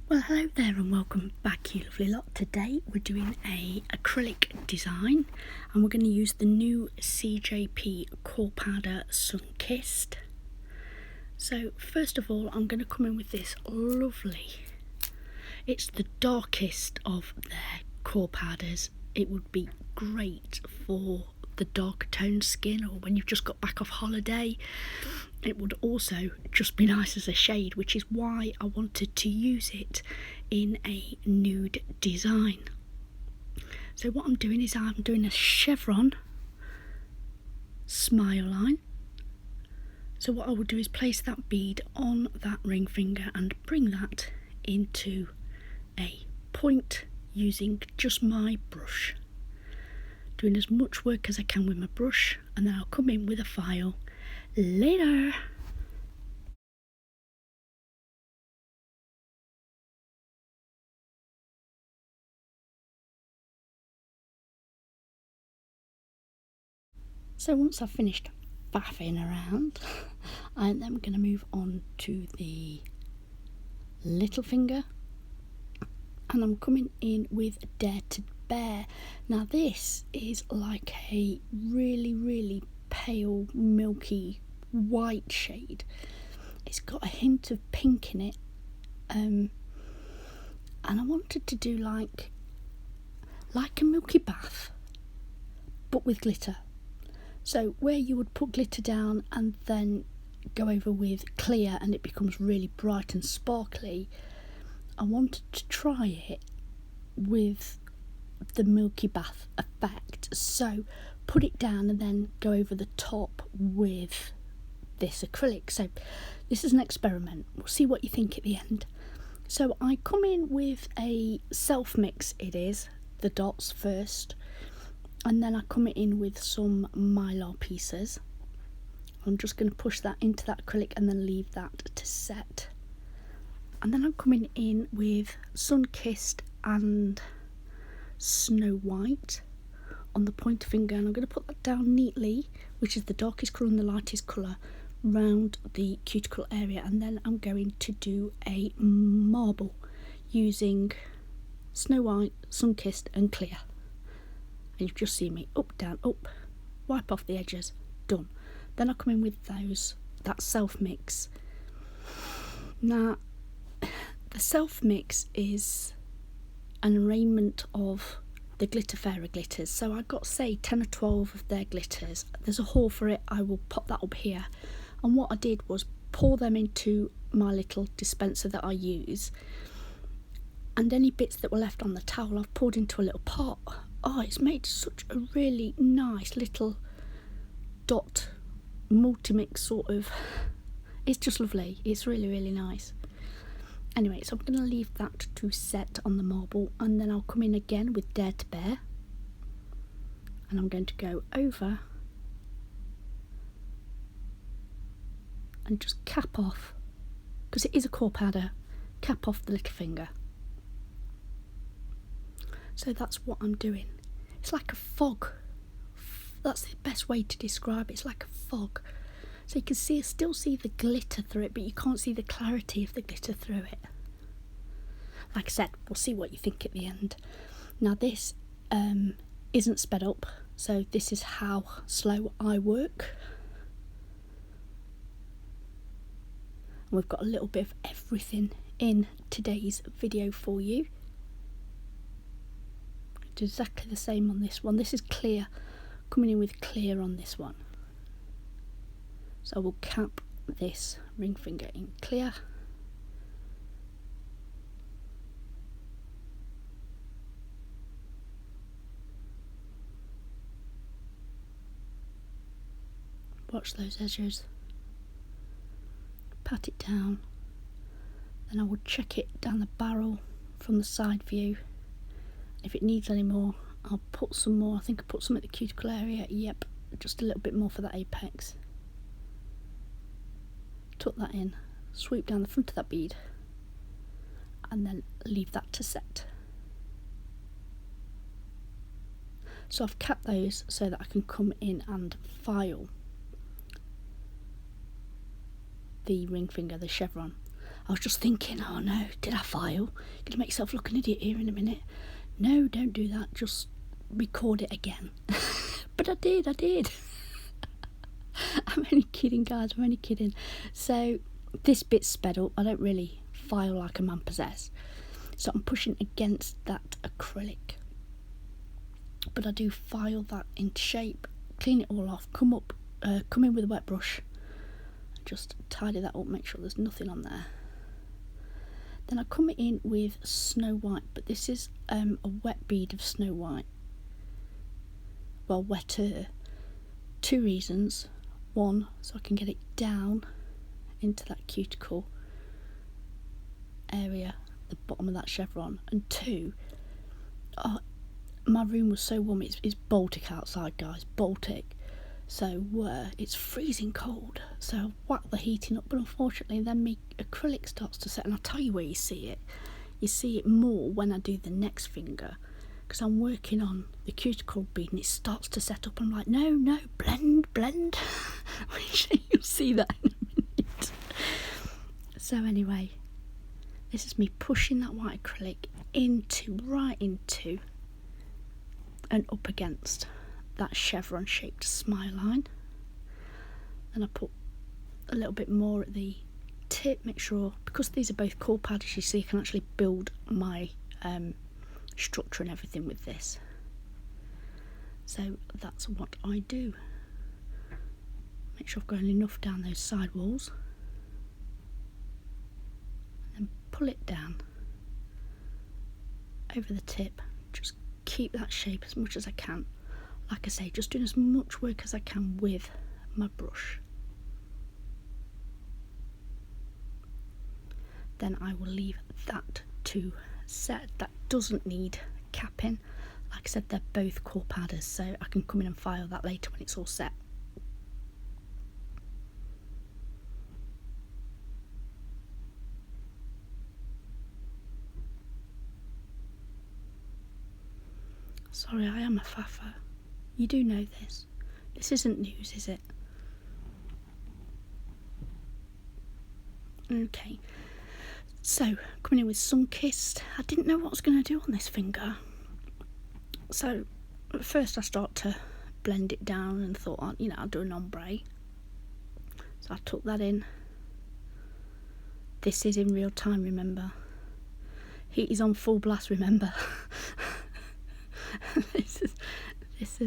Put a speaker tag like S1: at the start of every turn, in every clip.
S1: Well, hello there and welcome back, you lovely lot. Today we're doing a acrylic design and we're going to use the new CJP core powder Sunkissed. So first of all, I'm going to come in with this lovely, it's the darkest of their core powders. It would be great for the dark toned skin or when you've just got back off holiday. It would also just be nice as a shade, which is why I wanted to use it in a nude design. So what I'm doing is I'm doing a chevron smile line. So what I will do is place that bead on that ring finger and bring that into a point using just my brush. Doing as much work as I can with my brush, and then I'll come in with a file later. So once I've finished faffing around, I'm then going to move on to the little finger, and I'm coming in with Dare to Bear. Now this is like a really pale milky white shade. It's got a hint of pink in it, and I wanted to do like a milky bath but with glitter. So where you would put glitter down and then go over with clear and it becomes really bright and sparkly, I wanted to try it with the milky bath effect. So put it down and then go over the top with this acrylic. So this is an experiment. We'll see what you think at the end. So I come in with a self mix, it is the dots first, and then I come in with some mylar pieces. I'm just going to push that into that acrylic and then leave that to set. And then I'm coming in with Sunkissed and Snow White on the pointer finger, and I'm going to put that down neatly, which is the darkest colour and the lightest colour, round the cuticle area. And then I'm going to do a marble using Snow White, Sunkissed and clear. And you've just seen me up, down, up, wipe off the edges, done. Then I come in with that self mix. Now the self mix is an arrangement of the Glitter Fairy glitters. So I got say 10 or 12 of their glitters. There's a haul for it, I will pop that up here. And what I did was pour them into my little dispenser that I use, and any bits that were left on the towel I've poured into a little pot. Oh, it's made such a really nice little dot multi-mix sort of, it's just lovely, it's really nice. Anyway, so I'm going to leave that to set on the marble, and then I'll come in again with Dare to Bear, and I'm going to go over and just cap off, because it is a core powder, cap off the little finger. So that's what I'm doing. It's like a fog. That's the best way to describe it. It's like a fog. So you can still see the glitter through it, but you can't see the clarity of the glitter through it. Like I said, we'll see what you think at the end. Now this isn't sped up, so this is how slow I work. And we've got a little bit of everything in today's video for you. Do exactly the same on this one. This is clear, coming in with clear on this one. So I will cap this ring finger in clear. Watch those edges. Pat it down. Then I will check it down the barrel from the side view. If it needs any more, I'll put some more. I think I put some at the cuticle area. Yep, just a little bit more for that apex. Tuck that in, sweep down the front of that bead, and then leave that to set. So I've capped those so that I can come in and file the ring finger, the chevron. I was just thinking, oh no, did I file? You're gonna make yourself look an idiot here in a minute. No, don't do that, just record it again. But I did. I'm only kidding, guys, I'm only kidding. So this bit's sped up. I don't really file like a man possessed, so I'm pushing against that acrylic, but I do file that into shape, clean it all off, come in with a wet brush, just tidy that up, make sure there's nothing on there. Then I come in with Snow White, but this is a wet bead of Snow White. Well, wetter. 2 reasons. 1, so I can get it down into that cuticle area, the bottom of that chevron. And 2, my room was so warm. It's Baltic outside, guys, Baltic. So it's freezing cold. So I whack the heating up, but unfortunately then my acrylic starts to set. And I'll tell you where you see it. You see it more when I do the next finger, because I'm working on the cuticle bead and it starts to set up. I'm like, no, blend. You'll see that in a minute. So anyway, this is me pushing that white acrylic right into and up against that chevron shaped smile line. And I put a little bit more at the tip, make sure, because these are both core pads, you see, I can actually build my structure and everything with this. So that's what I do. Make sure I've got enough down those side walls, and then pull it down over the tip. Just keep that shape as much as I can. Like I say, just doing as much work as I can with my brush. Then I will leave that to set. That doesn't need capping. Like I said, they're both core padders, so I can come in and file that later when it's all set. Sorry, I am a faffer. You do know this. This isn't news, is it? Okay. So, coming in with Sunkissed. I didn't know what I was going to do on this finger. So, at first I start to blend it down and thought, I'll do an ombre. So I took that in. This is in real time, remember. Heat is on full blast, remember. This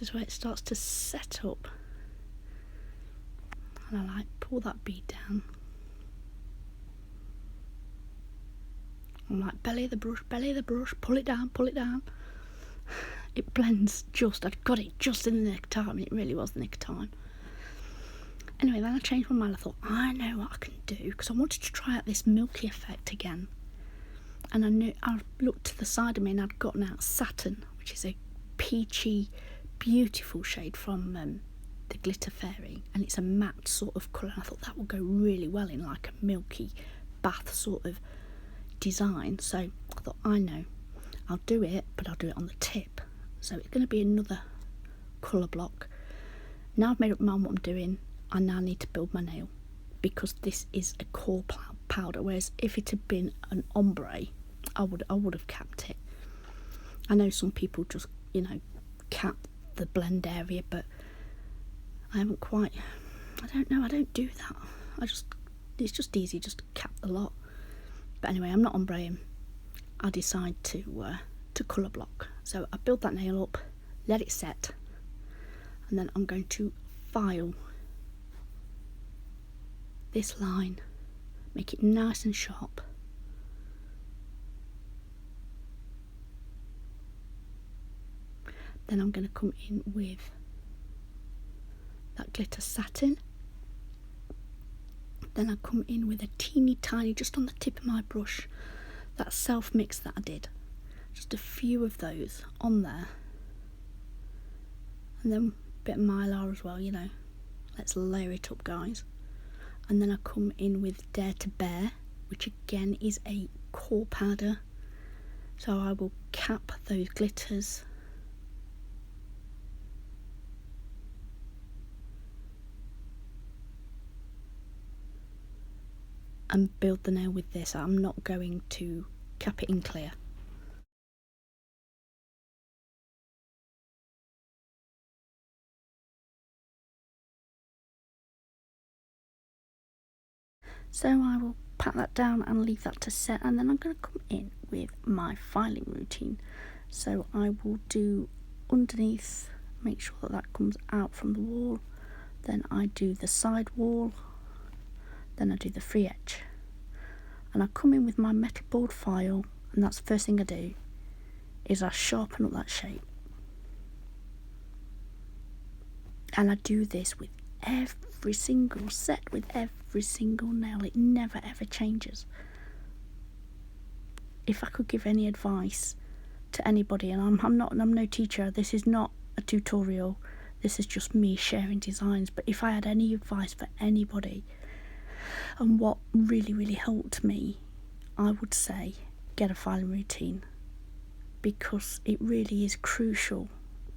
S1: is where it starts to set up. And I pull that bead down. I'm like, belly the brush, pull it down. It blends just, I'd got it just in the nick of time. It really was the nick of time. Anyway, then I changed my mind. I thought, I know what I can do, because I wanted to try out this milky effect again. And I looked to the side of me and I'd gotten out Saturn, which is a peachy, beautiful shade from the Glitter Fairy, and it's a matte sort of colour. I thought that would go really well in like a milky bath sort of design. So I thought, I know, I'll do it, but I'll do it on the tip. So it's going to be another colour block. Now I've made up my mind what I'm doing, I now need to build my nail, because this is a core powder, whereas if it had been an ombre, I would have capped it. I know some people just, cap the blend area, but I haven't quite, I don't know, I don't do that. It's just easy just to cap the lot. But anyway, I'm not ombreing. I decide to colour block. So I build that nail up, let it set, and then I'm going to file this line, make it nice and sharp. Then I'm going to come in with that glitter satin. Then I come in with a teeny tiny, just on the tip of my brush, that self mix that I did. Just a few of those on there. And then a bit of Mylar as well, Let's layer it up, guys. And then I come in with Dare to Bear, which again is a core powder. So I will cap those glitters. And build the nail with this. I'm not going to cap it in clear. So I will pat that down and leave that to set, and then I'm going to come in with my filing routine. So I will do underneath, make sure that that comes out from the wall, then I do the side wall, then I do the free edge, and I come in with my metal board file, and that's the first thing I do, is I sharpen up that shape. And I do this with every single set, with every single nail. It never ever changes. If I could give any advice to anybody, and I'm no teacher, this is not a tutorial, this is just me sharing designs, but if I had any advice for anybody, and what really helped me, I would say get a filing routine, because it really is crucial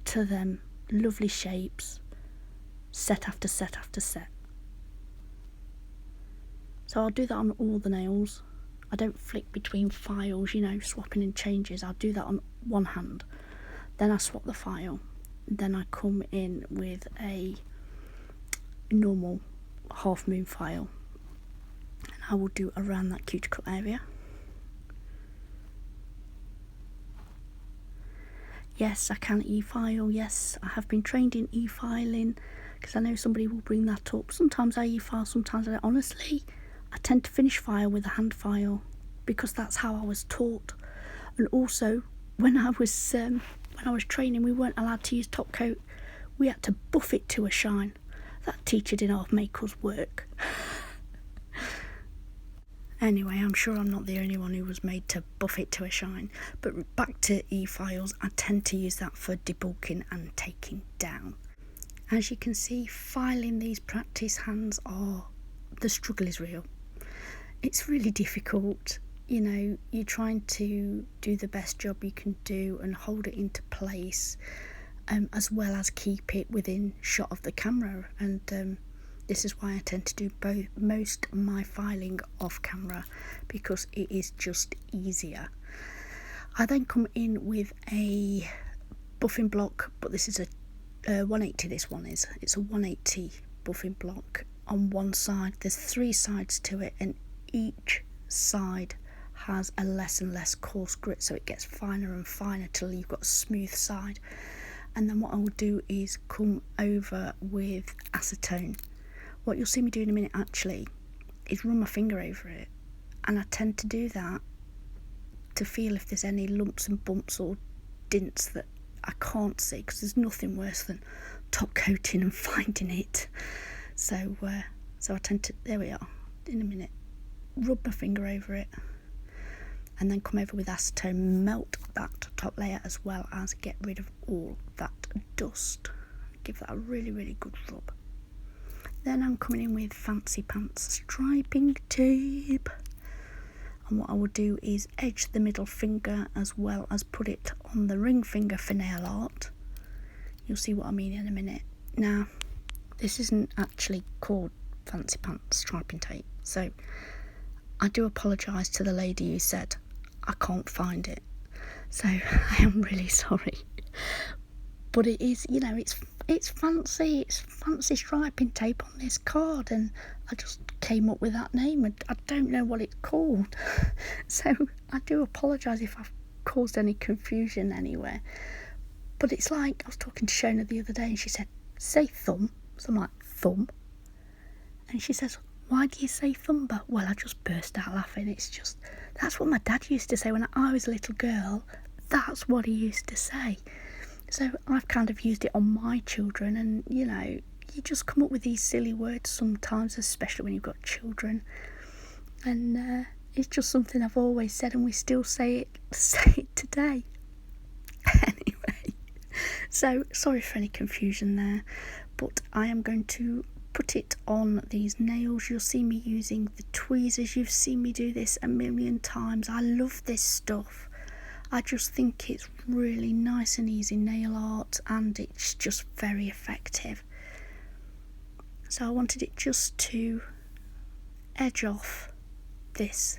S1: to them lovely shapes, set after set after set. So I'll do that on all the nails. I don't flick between files, swapping and changes. I'll do that on one hand, then I swap the file, then I come in with a normal half moon file, and I will do around that cuticle area. Yes, I can e-file. Yes, I have been trained in e-filing, because I know somebody will bring that up. Sometimes I e-file, sometimes I don't. Honestly, I tend to finish file with a hand file, because that's how I was taught. And also, when I was training, we weren't allowed to use top coat. We had to buff it to a shine. That teacher didn't half make us work. Anyway, I'm sure I'm not the only one who was made to buff it to a shine. But back to e-files, I tend to use that for debulking and taking down. As you can see, filing these practice hands the struggle is real. It's really difficult. You're trying to do the best job you can do and hold it into place, as well as keep it within shot of the camera. And this is why I tend to do most of my filing off camera, because it is just easier. I then come in with a buffing block, but this is a 180. It's a 180 buffing block. On one side, there's 3 sides to it, and each side has a less and less coarse grit, so it gets finer and finer till you've got a smooth side. And then what I will do is come over with acetone. What you'll see me do in a minute actually is run my finger over it, and I tend to do that to feel if there's any lumps and bumps or dints that I can't see, because there's nothing worse than top coating and finding it. So I tend to, there we are, in a minute, rub my finger over it, and then come over with acetone, melt that top layer, as well as get rid of all that dust. Give that a really good rub. Then I'm coming in with Fancy Pants striping tape, and what I will do is edge the middle finger as well as put it on the ring finger for nail art. You'll see what I mean in a minute. Now, this isn't actually called Fancy Pants striping tape, so I do apologise to the lady who said I can't find it. So I am really sorry. But it is, it's fancy striping tape on this card, and I just came up with that name, and I don't know what it's called. So I do apologise if I've caused any confusion anywhere. But it's like, I was talking to Shona the other day, and she said, say thumb. So I'm like, thumb? And she says, why do you say thumber? Well, I just burst out laughing. It's just, that's what my dad used to say when I was a little girl. That's what he used to say. So I've kind of used it on my children, and you just come up with these silly words sometimes, especially when you've got children. And it's just something I've always said, and we still say it today. Anyway, so sorry for any confusion there, but I am going to put it on these nails. You'll see me using the tweezers. You've seen me do this a million times. I love this stuff. I just think it's really nice and easy nail art, and it's just very effective. So I wanted it just to edge off this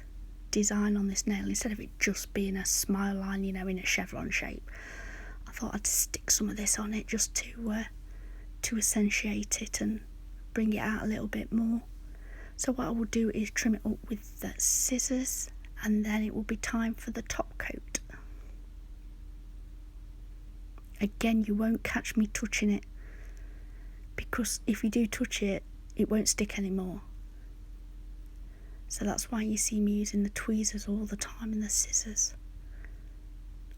S1: design on this nail instead of it just being a smile line, you know, in a chevron shape. I thought I'd stick some of this on it just to accentuate it and bring it out a little bit more. So what I will do is trim it up with the scissors, and then it will be time for the top coat. Again, you won't catch me touching it, because if you do touch it, it won't stick anymore. So that's why you see me using the tweezers all the time and the scissors.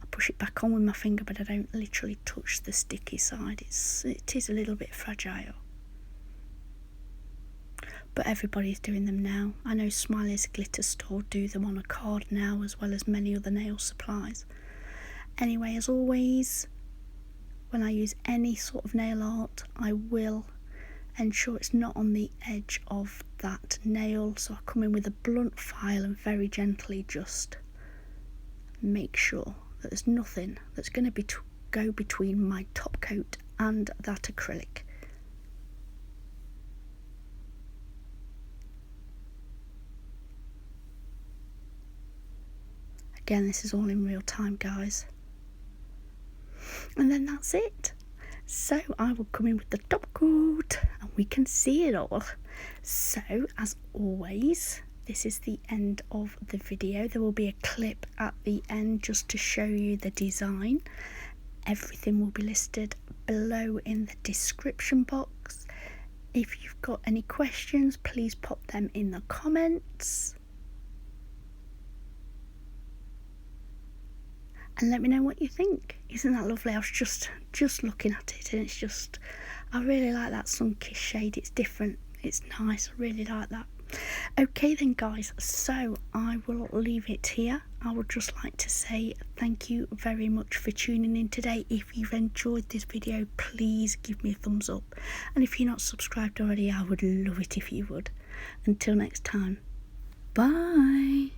S1: I push it back on with my finger, but I don't literally touch the sticky side. It is a little bit fragile. But everybody's doing them now. I know Smiley's Glitter Store do them on a card now, as well as many other nail supplies. Anyway, as always, when I use any sort of nail art, I will ensure it's not on the edge of that nail. So I come in with a blunt file and very gently just make sure that there's nothing that's going to go between my top coat and that acrylic. Again, this is all in real time, guys. And then that's it. So I will come in with the top coat and we can see it all. So as always, this is the end of the video. There will be a clip at the end just to show you the design. Everything will be listed below in the description box. If you've got any questions, please pop them in the comments. And let me know what you think. Isn't that lovely? I was just looking at it, and it's just, I really like that Sunkissed shade. It's different, it's nice, I really like that. Okay then guys, so I will leave it here. I would just like to say thank you very much for tuning in today. If you've enjoyed this video, please give me a thumbs up. And if you're not subscribed already, I would love it if you would. Until next time, bye.